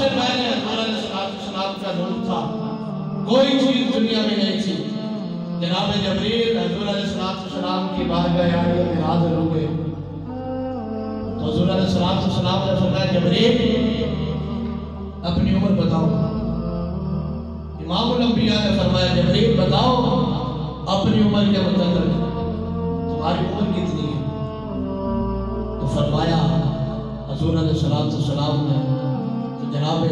سے پہلے حضور علیہ السلام کا نور تھا، کوئی چیز دنیا میں نہیں تھی۔ جناب جبریل حضور علیہ السلام کی بارگاہ عالیہ میں حاضر ہوئے تو حضور علیہ السلام نے فرمایا جبریل اپنی عمر بتاؤ۔ امام الانبیاء نے فرمایا جبریل بتاؤ اپنی عمر کے متعلق تمہاری عمر کتنی ہے؟ تو فرمایا حضور علیہ السلام نے تو جناب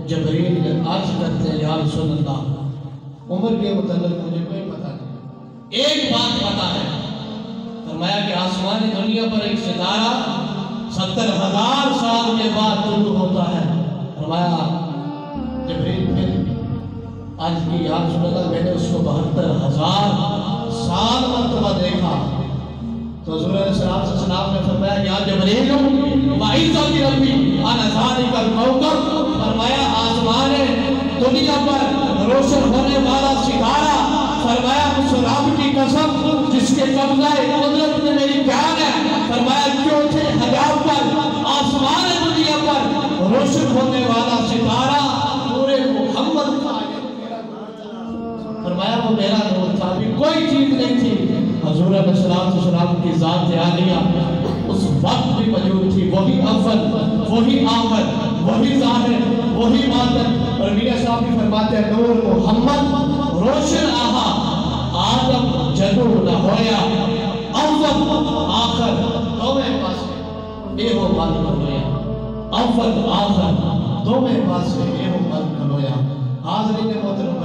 جبریل عرض کرتے ہیں یا رسول اللہ عمر کے متعلق مجھے کوئی پتہ نہیں، ایک بات پتہ ہے۔ فرمایا کہ آسمانی دنیا پر ایک ستارہ 70,000 سال کے بعد طلوع ہوتا ہے۔ فرمایا جبریل پھر آج کی یا رسول اللہ میں نے اس کو 72,000 سال مرتبہ دیکھا۔ تو حضور علیہ السلام نے فرمایا یا جبریل وَعِزَّتِ رَبِّي أَنَا ذَلِكَ الْكَوْكَبُ، فرمایا آسمان دنیا پر روشن ہونے والا ستارہ، فرمایا اس رب کی قسم جس کے قبضہ قدرت میں میری جان ہے، فرمایا چوتھے حجاب پر آسمان دنیا پر روشن ہونے والا ستارہ نور محمد کا، فرمایا وہ میرا نور تھا، بھی کوئی چیز نہیں تھی۔ حضور علیہ السلام کی ذات عالیہ اس وقت بھی موجود تھی، وہی اول، وہی آخر، وہی ظاہر، وہی باطن۔ اور میاں صاحب بھی فرماتے ہیں نور محمد روشن آہا آدم جدو نہ ہویا، اول آخر دوویں پاسے اے ہو بند کھلویا، اول آخر دوویں پاسے اے ہو بند کھلویا۔ حاضرین محترم